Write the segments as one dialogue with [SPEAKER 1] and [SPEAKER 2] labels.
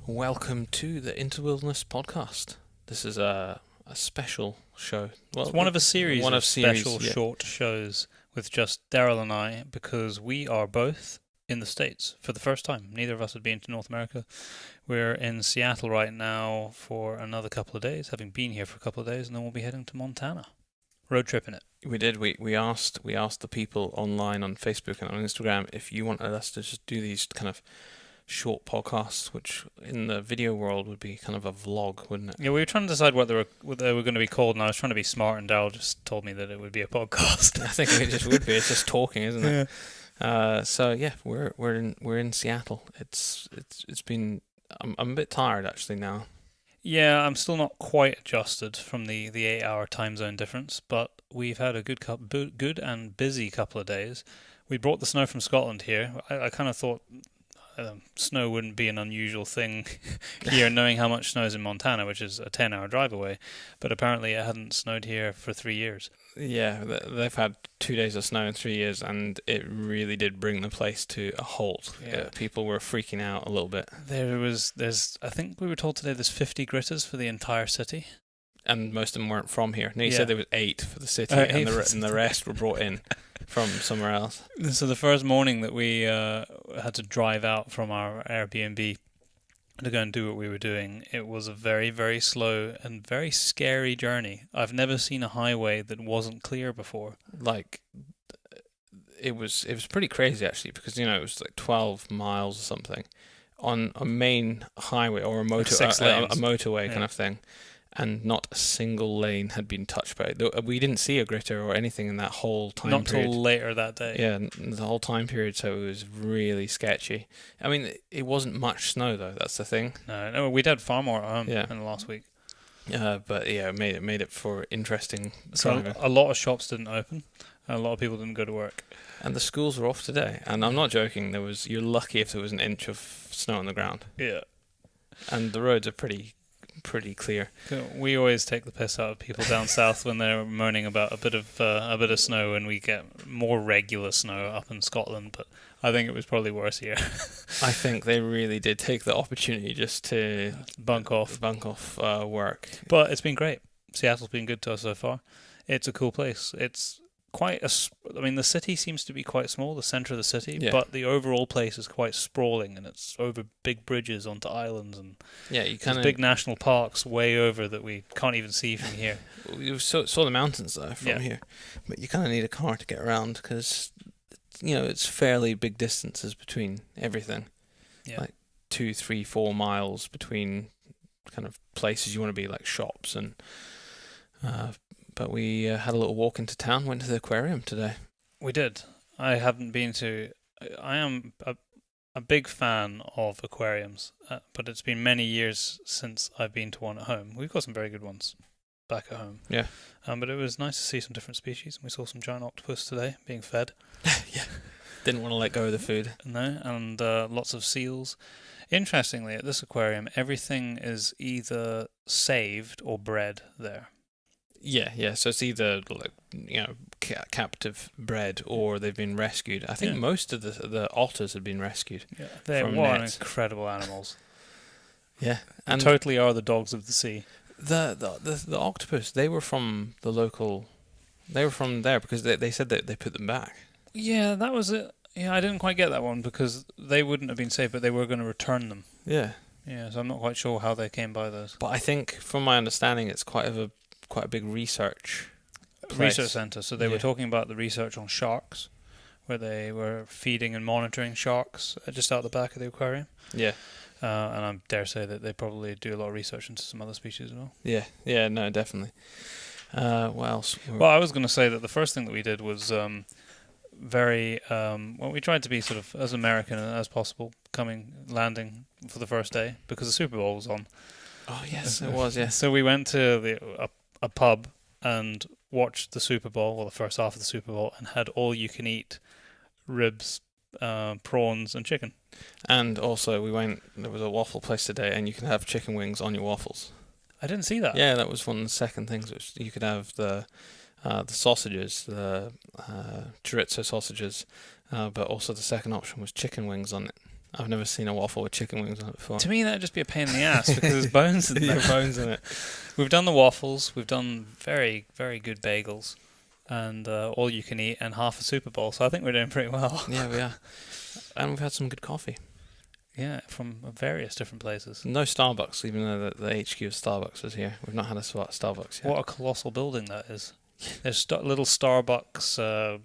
[SPEAKER 1] Welcome to the Interwilderness podcast. This is a special show.
[SPEAKER 2] Well, it's one of a series of special
[SPEAKER 1] yeah.
[SPEAKER 2] short shows with just Darryl and I, because we are both in the States for the first time. Neither of us had been to North America. We're in Seattle right now for another couple of days, having been here for a couple of days, and then we'll be heading to Montana. Road tripping it.
[SPEAKER 1] We did. We asked the people online on Facebook and on Instagram if you wanted us to just do these kind of short podcasts, which in the video world would be kind of a vlog, wouldn't it?
[SPEAKER 2] Yeah, we were trying to decide what they were going to be called, and I was trying to be smart, and Darryl just told me that it would be a podcast.
[SPEAKER 1] I think it just would be. It's just talking, isn't it? Yeah. So yeah, we're in Seattle. It's been. I'm a bit tired actually now.
[SPEAKER 2] Yeah, I'm still not quite adjusted from the 8-hour time zone difference, but we've had a good and busy couple of days. We brought the snow from Scotland here. I kind of thought snow wouldn't be an unusual thing here, knowing how much snows in Montana, which is a 10-hour drive away, but apparently it hadn't snowed here for 3 years.
[SPEAKER 1] Yeah, they've had 2 days of snow in 3 years, and it really did bring the place to a halt.
[SPEAKER 2] Yeah.
[SPEAKER 1] People were freaking out a little bit.
[SPEAKER 2] I think we were told today there's 50 gritters for the entire city.
[SPEAKER 1] And most of them weren't from here. No, you said there was 8 for the city,
[SPEAKER 2] and
[SPEAKER 1] the rest were brought in from somewhere else.
[SPEAKER 2] So the first morning that we had to drive out from our Airbnb to go and do what we were doing, it was a very, very slow and very scary journey. I've never seen a highway that wasn't clear before.
[SPEAKER 1] Like, it was pretty crazy actually, because it was like 12 miles or something on a main highway or a motorway kind of thing. And not a single lane had been touched by it. We didn't see a gritter or anything in that whole time period.
[SPEAKER 2] Not till later that day.
[SPEAKER 1] Yeah, the whole time period, so it was really sketchy. I mean, it wasn't much snow, though. That's the thing.
[SPEAKER 2] No, we'd had far more at home in the last week.
[SPEAKER 1] But yeah, it made it for interesting
[SPEAKER 2] driving. So a lot of shops didn't open. A lot of people didn't go to work.
[SPEAKER 1] And the schools were off today. And I'm not joking. You're lucky if there was an inch of snow on the ground.
[SPEAKER 2] Yeah.
[SPEAKER 1] And the roads are pretty clear.
[SPEAKER 2] We always take the piss out of people down south when they're moaning about a bit of snow, and we get more regular snow up in Scotland. But I think it was probably worse here.
[SPEAKER 1] I think they really did take the opportunity just to
[SPEAKER 2] bunk off
[SPEAKER 1] work.
[SPEAKER 2] But it's been great. Seattle's been good to us so far. It's a cool place. It's the city seems to be quite small, the centre of the city, but the overall place is quite sprawling, and it's over big bridges onto islands, and
[SPEAKER 1] you kind of
[SPEAKER 2] big national parks way over that we can't even see from here.
[SPEAKER 1] You saw the mountains though from here, but you kind of need a car to get around because it's fairly big distances between everything, like 2, 3, 4 miles between kind of places you want to be, like shops and. But we had a little walk into town, went to the aquarium today. We did.
[SPEAKER 2] I haven't been to... I am a big fan of aquariums, but it's been many years since I've been to one at home. We've got some very good ones back at home.
[SPEAKER 1] Yeah.
[SPEAKER 2] But it was nice to see some different species. We saw some giant octopus today being fed.
[SPEAKER 1] Yeah. Didn't want to let go of the food.
[SPEAKER 2] No, and lots of seals. Interestingly, at this aquarium, everything is either saved or bred there.
[SPEAKER 1] Yeah. So it's either captive bred or they've been rescued. I think most of the otters have been rescued.
[SPEAKER 2] Yeah, they're incredible animals.
[SPEAKER 1] Yeah,
[SPEAKER 2] and totally are the dogs of the sea.
[SPEAKER 1] The octopus, they were from the local. They were from there because they said that they put them back.
[SPEAKER 2] Yeah, that was it. Yeah, I didn't quite get that one because they wouldn't have been saved, but they were going to return them.
[SPEAKER 1] Yeah.
[SPEAKER 2] Yeah, so I'm not quite sure how they came by those.
[SPEAKER 1] But I think, from my understanding, it's quite a big research
[SPEAKER 2] centre. So they were talking about the research on sharks, where they were feeding and monitoring sharks just out the back of the aquarium.
[SPEAKER 1] Yeah.
[SPEAKER 2] And I dare say that they probably do a lot of research into some other species as well.
[SPEAKER 1] Yeah, no, definitely. What else?
[SPEAKER 2] Well, I was going to say that the first thing that we did was we tried to be sort of as American as possible, landing for the first day because the Super Bowl was on.
[SPEAKER 1] Oh yes, it was. Yeah.
[SPEAKER 2] So we went to a pub and watched the Super Bowl, the first half of the Super Bowl, and had all you can eat ribs, prawns, and chicken.
[SPEAKER 1] And also, there was a waffle place today, and you can have chicken wings on your waffles.
[SPEAKER 2] I didn't see that.
[SPEAKER 1] Yeah, that was one of the second things. Which you could have the sausages, the chorizo sausages, but also the second option was chicken wings on it. I've never seen a waffle with chicken wings on it before.
[SPEAKER 2] To me, that'd just be a pain in the ass because there's bones in there.
[SPEAKER 1] Bones in it.
[SPEAKER 2] We've done the waffles. We've done very, very good bagels, and all you can eat, and half a Super Bowl. So I think we're doing pretty well.
[SPEAKER 1] Yeah, we are. And we've had some good coffee.
[SPEAKER 2] Yeah, from various different places.
[SPEAKER 1] No Starbucks, even though the HQ of Starbucks is here. We've not had a Starbucks yet.
[SPEAKER 2] What a colossal building that is. There's little Starbucks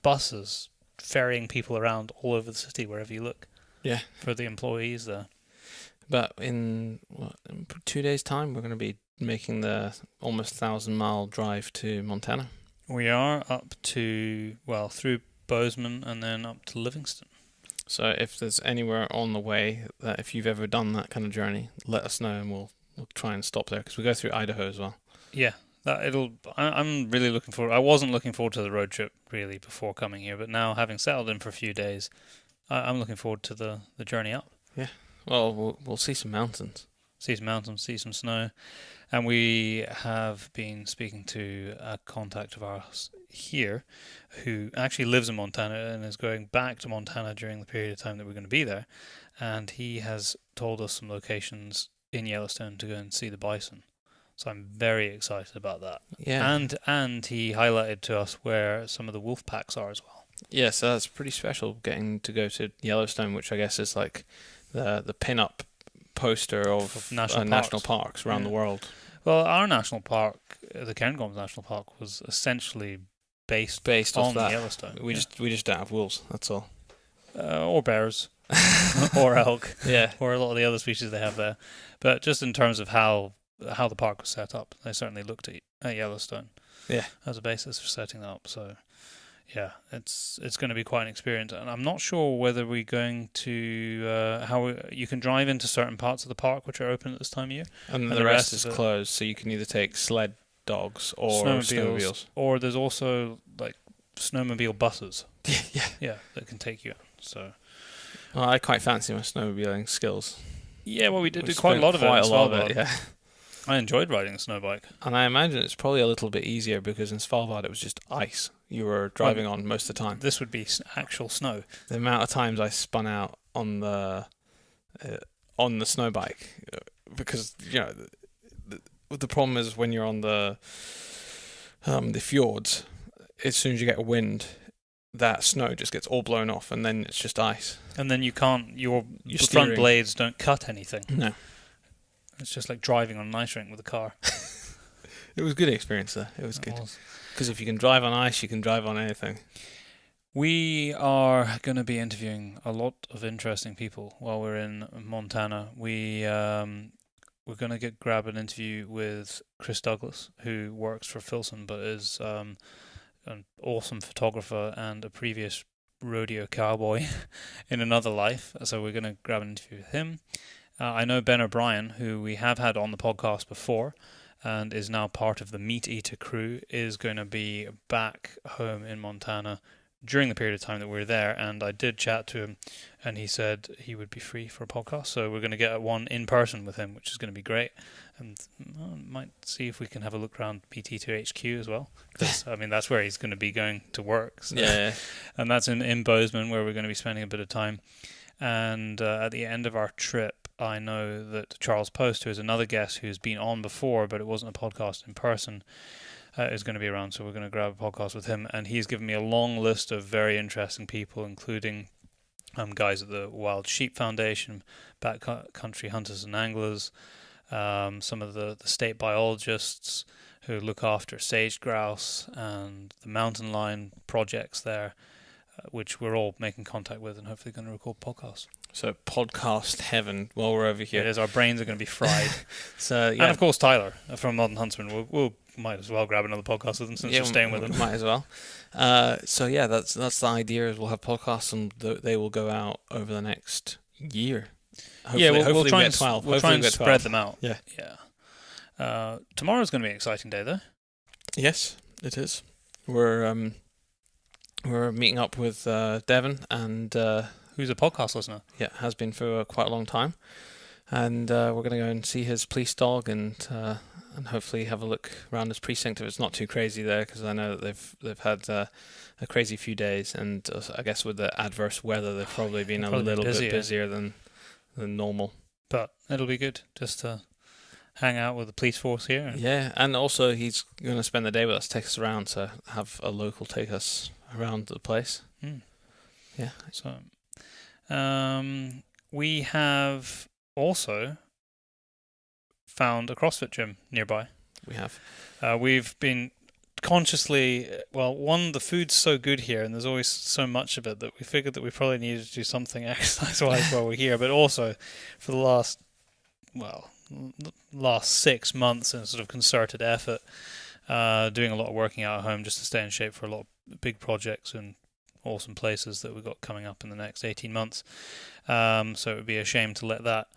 [SPEAKER 2] buses ferrying people around all over the city, wherever you look.
[SPEAKER 1] Yeah.
[SPEAKER 2] For the employees there.
[SPEAKER 1] But in 2 days' time, we're going to be making the almost 1,000-mile drive to Montana.
[SPEAKER 2] We are up to, through Bozeman and then up to Livingston.
[SPEAKER 1] So if there's anywhere on the way that if you've ever done that kind of journey, let us know and we'll try and stop there because we go through Idaho as well.
[SPEAKER 2] Yeah, I'm really looking forward. I wasn't looking forward to the road trip really before coming here, but now having settled in for a few days, I'm looking forward to the journey up.
[SPEAKER 1] Yeah, well, we'll see some mountains.
[SPEAKER 2] See some mountains, see some snow. And we have been speaking to a contact of ours here who actually lives in Montana and is going back to Montana during the period of time that we're going to be there. And he has told us some locations in Yellowstone to go and see the bison. So I'm very excited about that.
[SPEAKER 1] Yeah.
[SPEAKER 2] And he highlighted to us where some of the wolf packs are as well.
[SPEAKER 1] Yeah, so that's pretty special getting to go to Yellowstone, which I guess is like the pin-up poster of national parks around the world.
[SPEAKER 2] Well, our national park, the Cairngorms National Park, was essentially based on
[SPEAKER 1] off
[SPEAKER 2] Yellowstone.
[SPEAKER 1] We just don't have wolves. That's all.
[SPEAKER 2] Or bears, or elk,
[SPEAKER 1] yeah,
[SPEAKER 2] or a lot of the other species they have there. But just in terms of how the park was set up, they certainly looked at Yellowstone, as a basis for setting that up. So. Yeah, it's going to be quite an experience, and I'm not sure whether we're going to you can drive into certain parts of the park which are open at this time of year,
[SPEAKER 1] and the rest is closed. So you can either take sled dogs or snowmobiles,
[SPEAKER 2] or there's also like snowmobile buses.
[SPEAKER 1] yeah,
[SPEAKER 2] that can take you. So,
[SPEAKER 1] well, I quite fancy my snowmobiling skills.
[SPEAKER 2] Yeah, well, we did do quite a lot of it.
[SPEAKER 1] Yeah.
[SPEAKER 2] I enjoyed riding a snow bike.
[SPEAKER 1] And I imagine it's probably a little bit easier because in Svalbard it was just ice you were driving on most of the time.
[SPEAKER 2] This would be actual snow.
[SPEAKER 1] The amount of times I spun out on the snow bike because the problem is when you're on the fjords, as soon as you get a wind, that snow just gets all blown off and then it's just ice.
[SPEAKER 2] And then you can't your front blades don't cut anything.
[SPEAKER 1] No.
[SPEAKER 2] It's just like driving on an ice rink with a car.
[SPEAKER 1] It was a good experience, though. It was good. Because if you can drive on ice, you can drive on anything.
[SPEAKER 2] We are going to be interviewing a lot of interesting people while we're in Montana. We're going to grab an interview with Chris Douglas, who works for Filson, but is an awesome photographer and a previous rodeo cowboy in another life. So we're going to grab an interview with him. I know Ben O'Brien, who we have had on the podcast before and is now part of the Meat Eater crew, is going to be back home in Montana during the period of time that we're there. And I did chat to him and he said he would be free for a podcast. So we're going to get one in person with him, which is going to be great. And might see if we can have a look around Meat Eater HQ as well. Because, that's where he's going to be going to work. So.
[SPEAKER 1] Yeah.
[SPEAKER 2] And that's in Bozeman, where we're going to be spending a bit of time. And at the end of our trip, I know that Charles Post, who is another guest who's been on before, but it wasn't a podcast in person, is going to be around. So we're going to grab a podcast with him. And he's given me a long list of very interesting people, including guys at the Wild Sheep Foundation, backcountry hunters and anglers, some of the state biologists who look after sage grouse and the mountain lion projects there, which we're all making contact with and hopefully going to record podcasts.
[SPEAKER 1] So podcast heaven while we're over here.
[SPEAKER 2] It is. Our brains are going to be fried.
[SPEAKER 1] So
[SPEAKER 2] and of course Tyler from Modern Huntsman. We'll might as well grab another podcast with him since we're staying with him.
[SPEAKER 1] Might as well. So yeah, that's the idea. Is we'll have podcasts and they will go out over the next year. Hopefully,
[SPEAKER 2] we'll try and
[SPEAKER 1] 12.
[SPEAKER 2] We'll try and spread them out.
[SPEAKER 1] Yeah.
[SPEAKER 2] Tomorrow's going to be an exciting day though.
[SPEAKER 1] Yes, it is. We're meeting up with Devon, and
[SPEAKER 2] who's a podcast listener.
[SPEAKER 1] Yeah, has been for quite a long time, and we're going to go and see his police dog, and hopefully have a look around his precinct if it's not too crazy there, because I know that they've had a crazy few days, and I guess with the adverse weather they've probably been a little bit busier than normal.
[SPEAKER 2] But it'll be good just to hang out with the police force here.
[SPEAKER 1] Yeah, and also he's going to spend the day with us, take us around, so have a local take us around the place. Yeah.
[SPEAKER 2] So, we have also found a CrossFit gym nearby.
[SPEAKER 1] We have.
[SPEAKER 2] We've been consciously, the food's so good here and there's always so much of it that we figured that we probably needed to do something exercise-wise while we're here, but also for the last 6 months in sort of concerted effort, doing a lot of working out at home just to stay in shape for a lot of big projects and awesome places that we've got coming up in the next 18 months. So it would be a shame to let that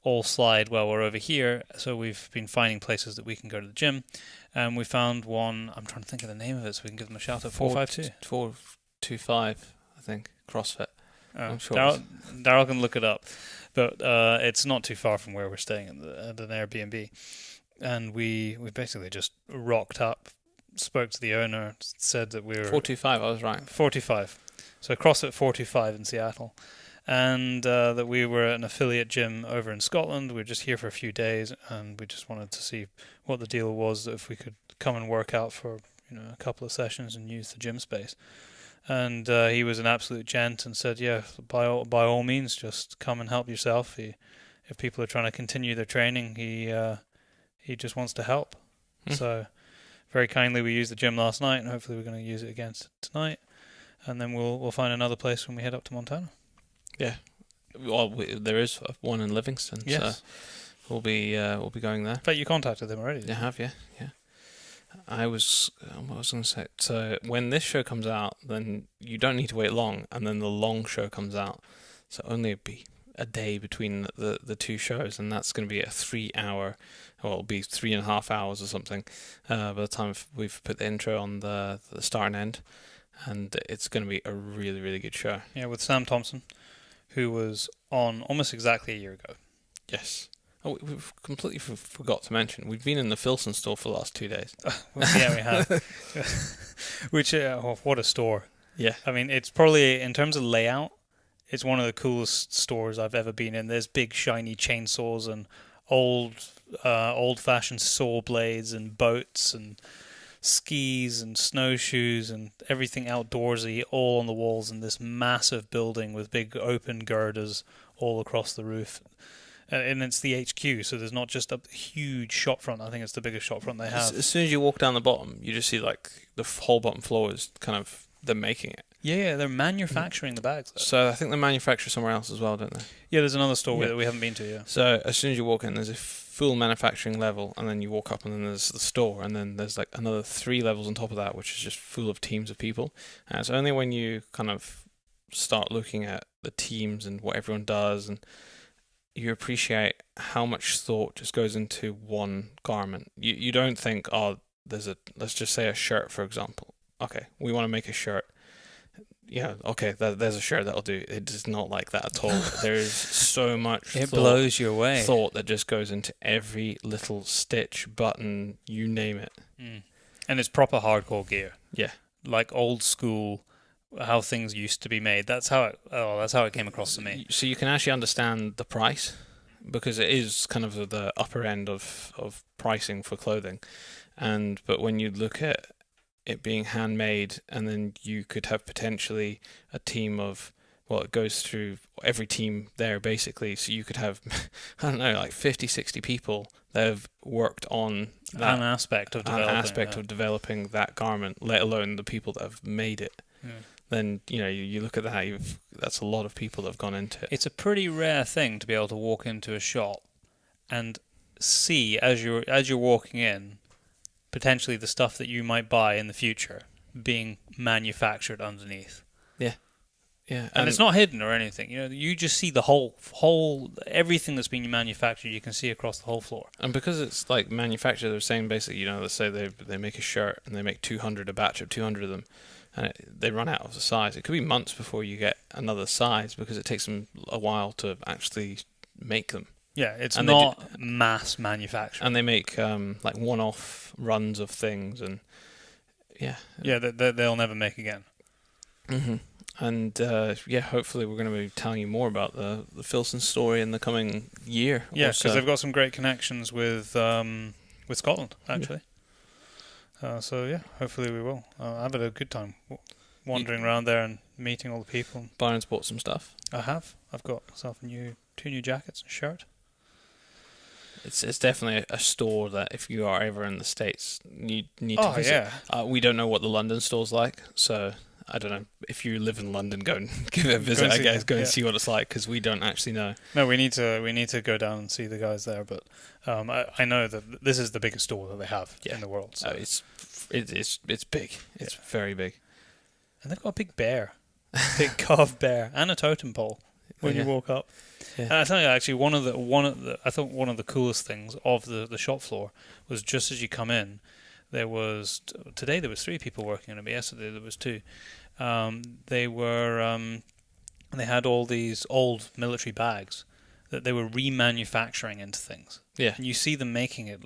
[SPEAKER 2] all slide while we're over here. So we've been finding places that we can go to the gym. We found one, I'm trying to think of the name of it so we can give them a shout out. 452?
[SPEAKER 1] 425, I think, CrossFit.
[SPEAKER 2] I'm sure. Darryl can look it up. But it's not too far from where we're staying at an Airbnb. And we basically just rocked up, spoke to the owner, said that we were...
[SPEAKER 1] 425, I was right.
[SPEAKER 2] 425. So CrossFit 425 in Seattle. And that we were an affiliate gym over in Scotland. We were just here for a few days, and we just wanted to see what the deal was, if we could come and work out for a couple of sessions and use the gym space. And he was an absolute gent and said, yeah, by all means, just come and help yourself. If people are trying to continue their training, he just wants to help. So very kindly, we used the gym last night, and hopefully we're going to use it again tonight. And then we'll find another place when we head up to Montana. Yeah.
[SPEAKER 1] Well, there is one in Livingston.
[SPEAKER 2] Yes.
[SPEAKER 1] So we'll be going there.
[SPEAKER 2] But you contacted them already.
[SPEAKER 1] I have, yeah. What was I going to say? So when this show comes out, then you don't need to wait long, and then the long show comes out. So only be a day between the two shows, and that's going to be a 3 hour, it'll be 3.5 hours or something, by the time we've put the intro on the start and end, and it's going to be a really, really good show.
[SPEAKER 2] Yeah, with Sam Thompson, who was on almost exactly a year ago.
[SPEAKER 1] Yes. Oh, we've completely forgot to mention, we've been in the Filson store for the last 2 days.
[SPEAKER 2] Yeah, we have. Which, what a store.
[SPEAKER 1] Yeah.
[SPEAKER 2] I mean, it's probably, in terms of layout, it's one of the coolest stores I've ever been in. There's big, shiny chainsaws and old-fashioned saw blades and boats and skis and snowshoes and everything outdoorsy, all on the walls in this massive building with big open girders all across the roof. And it's the HQ, so there's not just a huge shop front. I think it's the biggest shop front they have.
[SPEAKER 1] As soon as you walk down the bottom, you just see like the whole bottom floor is kind of them making it.
[SPEAKER 2] Yeah, they're manufacturing the bags, though.
[SPEAKER 1] So I think they manufacture somewhere else as well, don't they?
[SPEAKER 2] Yeah, there's another store that we haven't been to, yeah.
[SPEAKER 1] So as soon as you walk in, there's a full manufacturing level, and then you walk up and then there's the store, and then there's like another 3 levels on top of that, which is just full of teams of people. And it's only when you kind of start looking at the teams and what everyone does, and you appreciate how much thought just goes into one garment. You don't think, let's just say a shirt, for example. Okay, we want to make a shirt. Yeah, okay, there's a shirt that'll do. It is not like that at all. There is so much
[SPEAKER 2] blows your way.
[SPEAKER 1] Thought that just goes into every little stitch, button, you name it.
[SPEAKER 2] And it's proper hardcore gear.
[SPEAKER 1] Yeah.
[SPEAKER 2] Like old school, how things used to be made. That's how it came across to me.
[SPEAKER 1] So you can actually understand the price, because it is kind of the upper end of pricing for clothing. But when you look at it being handmade, and then you could have potentially a team of, it goes through every team there basically, so you could have, I don't know, like 50, 60 people that have worked on that
[SPEAKER 2] an aspect of
[SPEAKER 1] developing that garment, let alone the people that have made it. Yeah. Then you look at that, that's a lot of people that have gone into it.
[SPEAKER 2] It's a pretty rare thing to be able to walk into a shop and see, as you're walking in, potentially the stuff that you might buy in the future being manufactured underneath.
[SPEAKER 1] Yeah. Yeah,
[SPEAKER 2] and it's not hidden or anything. You just see the whole everything that's being manufactured. You can see across the whole floor.
[SPEAKER 1] And because it's like manufactured, they're saying basically, let's say they make a shirt and they make 200, a batch of 200 of them, and they run out of the size. It could be months before you get another size because it takes them a while to actually make them.
[SPEAKER 2] Yeah, it's not mass manufacturing.
[SPEAKER 1] And they make like one-off runs of things, and
[SPEAKER 2] they'll never make again.
[SPEAKER 1] Mm-hmm. And hopefully we're going to be telling you more about the Filson story in the coming year.
[SPEAKER 2] Yeah, because they've got some great connections with Scotland, actually. Hopefully we will. I've had a good time wandering around there and meeting all the people.
[SPEAKER 1] Byron's bought some stuff.
[SPEAKER 3] I have. I've got myself two new jackets and shirt.
[SPEAKER 1] It's definitely a store that if you are ever in the States, you need to visit. Yeah. We don't know what the London store's like, so I don't know. If you live in London, go and give it a visit. And see what it's like, because we don't actually know.
[SPEAKER 2] No, we need to go down and see the guys there. But I know that this is the biggest store that they have in the world. So.
[SPEAKER 1] It's big. It's very big.
[SPEAKER 2] And they've got a big bear, big carved bear, and a totem pole when you walk up. Yeah. And I tell you, actually, one of the coolest things of the shop floor was just as you come in. Today there was 3 people working on it, but yesterday there was 2. They had all these old military bags that they were remanufacturing into things.
[SPEAKER 1] Yeah.
[SPEAKER 2] And you see them making it,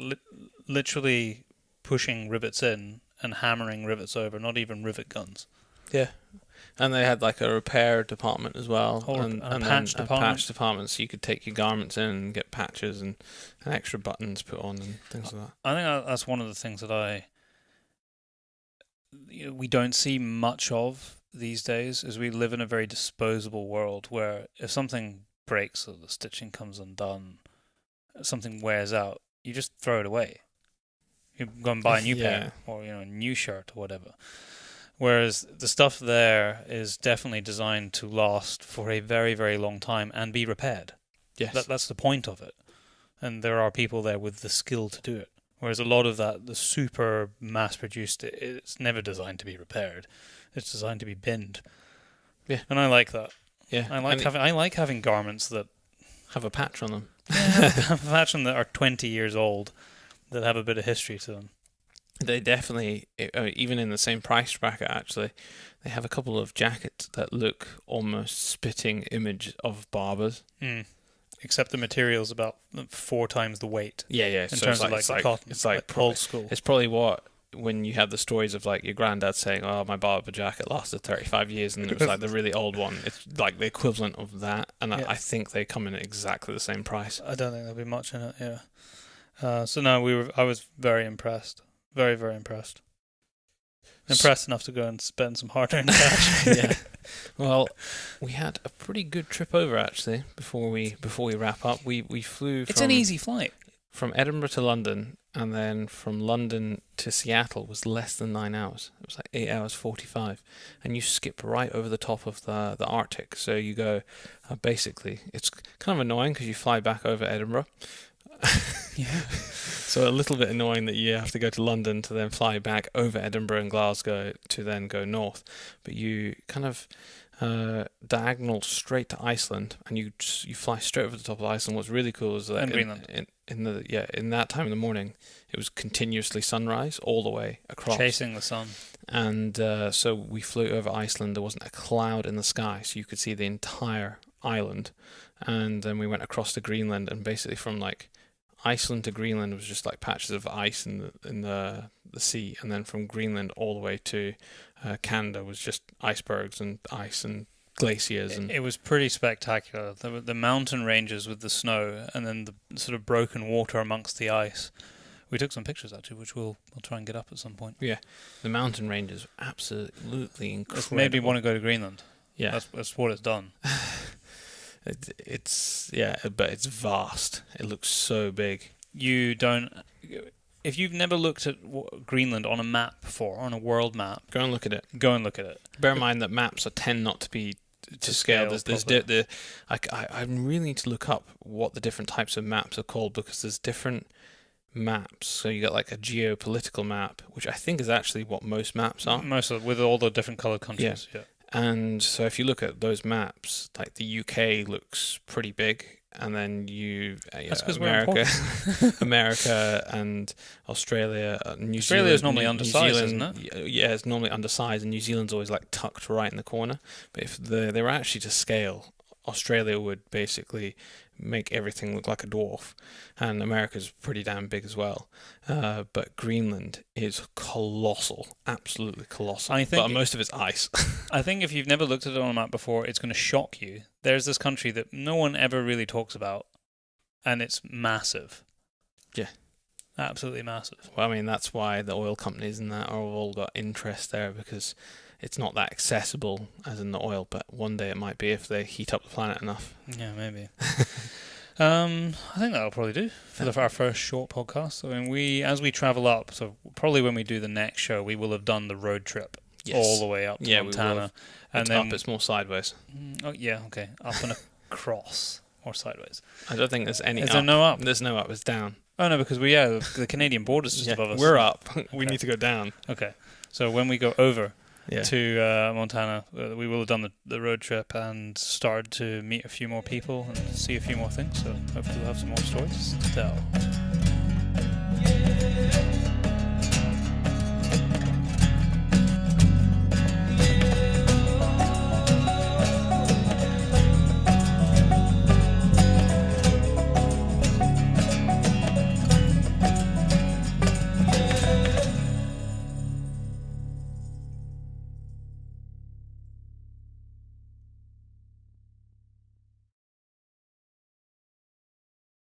[SPEAKER 2] literally pushing rivets in and hammering rivets over, not even rivet guns.
[SPEAKER 1] Yeah. And they had like a repair department as well,
[SPEAKER 2] and a patch
[SPEAKER 1] department, so you could take your garments in and get patches and extra buttons put on and things like that.
[SPEAKER 2] I think that's one of the things that we don't see much of these days, is we live in a very disposable world where if something breaks or the stitching comes undone, something wears out, you just throw it away. You go and buy a new pair or a new shirt or whatever. Whereas the stuff there is definitely designed to last for a very, very long time and be repaired.
[SPEAKER 1] Yes.
[SPEAKER 2] That's the point of it. And there are people there with the skill to do it. Whereas a lot of the super mass-produced, it's never designed to be repaired. It's designed to be binned.
[SPEAKER 1] Yeah.
[SPEAKER 2] And I like that.
[SPEAKER 1] Yeah.
[SPEAKER 2] I like having garments that
[SPEAKER 1] have a patch on them.
[SPEAKER 2] Yeah, have a patch on that are 20 years old, that have a bit of history to them.
[SPEAKER 1] They definitely, even in the same price bracket, actually, they have a couple of jackets that look almost spitting image of barbers.
[SPEAKER 2] Mm. Except the material's about 4 times the weight.
[SPEAKER 1] Yeah.
[SPEAKER 2] In terms of the cotton.
[SPEAKER 1] It's like
[SPEAKER 2] old school.
[SPEAKER 1] It's probably when you have the stories of like your granddad saying, "Oh, my barber jacket lasted 35 years," and it was like the really old one. It's like the equivalent of that, and I think they come in at exactly the same price.
[SPEAKER 2] I don't think there'll be much in it. Yeah. I was very impressed. Very, very impressed. Impressed enough to go and spend some hard-earned cash.
[SPEAKER 1] Yeah. Well, we had a pretty good trip over actually. Before we wrap up, we flew.
[SPEAKER 2] It's an easy flight
[SPEAKER 1] from Edinburgh to London, and then from London to Seattle was less than 9 hours. It was like 8 hours 45, and you skip right over the top of the Arctic. So you go, basically, it's kind of annoying because you fly back over Edinburgh.
[SPEAKER 2] Yeah.
[SPEAKER 1] So a little bit annoying that you have to go to London to then fly back over Edinburgh and Glasgow to then go north. But you kind of diagonal straight to Iceland, and you fly straight over the top of Iceland. What's really cool is that
[SPEAKER 2] and Greenland.
[SPEAKER 1] In that time of the morning, it was continuously sunrise all the way across,
[SPEAKER 2] chasing the sun.
[SPEAKER 1] And so we flew over Iceland. There wasn't a cloud in the sky, so you could see the entire island. And then we went across to Greenland, and basically from like Iceland to Greenland was just like patches of ice in the sea, and then from Greenland all the way to Canada was just icebergs and ice and glaciers. And
[SPEAKER 2] it was pretty spectacular. The mountain ranges with the snow, and then the sort of broken water amongst the ice. We took some pictures actually, which we'll try and get up at some point.
[SPEAKER 1] Yeah, the mountain ranges are absolutely incredible.
[SPEAKER 2] It's made me want to go to Greenland.
[SPEAKER 1] Yeah,
[SPEAKER 2] that's what it's done.
[SPEAKER 1] But it's vast. It looks so big.
[SPEAKER 2] If you've never looked at Greenland on a map before, on a world map,
[SPEAKER 1] go and look at it.
[SPEAKER 2] Bear
[SPEAKER 1] in mind that maps tend not to be to scale. I really need to look up what the different types of maps are called, because there's different maps. So you got like a geopolitical map, which I think is actually what most maps are.
[SPEAKER 2] With all the different coloured countries.
[SPEAKER 1] Yeah. And so if you look at those maps, like the UK looks pretty big, and then
[SPEAKER 2] That's because
[SPEAKER 1] America, America and Australia, New
[SPEAKER 2] Australia
[SPEAKER 1] Zealand.
[SPEAKER 2] is normally undersized,
[SPEAKER 1] Zealand,
[SPEAKER 2] isn't it?
[SPEAKER 1] Yeah, it's normally undersized, and New Zealand's always like tucked right in the corner. But if they were actually to scale, Australia would basically make everything look like a dwarf, and America's pretty damn big as well. But Greenland is colossal, absolutely colossal. But most of it's ice.
[SPEAKER 2] I think if you've never looked at it on a map before, it's going to shock you. There's this country that no one ever really talks about, and it's massive.
[SPEAKER 1] Yeah.
[SPEAKER 2] Absolutely massive.
[SPEAKER 1] Well, I mean, that's why the oil companies and that are all got interest there, because it's not that accessible as in the oil, but one day it might be if they heat up the planet enough.
[SPEAKER 2] Yeah, maybe. I think that'll probably do for our first short podcast. I mean, as we travel up, so probably when we do the next show, we will have done the road trip all the way up to Montana.
[SPEAKER 1] And then it's more sideways.
[SPEAKER 2] Oh yeah, okay, up and across or sideways.
[SPEAKER 1] I don't think there's any.
[SPEAKER 2] Is there no up?
[SPEAKER 1] There's no up. It's down.
[SPEAKER 2] Oh no, because the Canadian border's just above us.
[SPEAKER 1] We're up. We need to go down.
[SPEAKER 2] Okay, so when we go over
[SPEAKER 1] to
[SPEAKER 2] Montana, we will have done the road trip and started to meet a few more people and see a few more things. So hopefully we'll have some more stories to tell.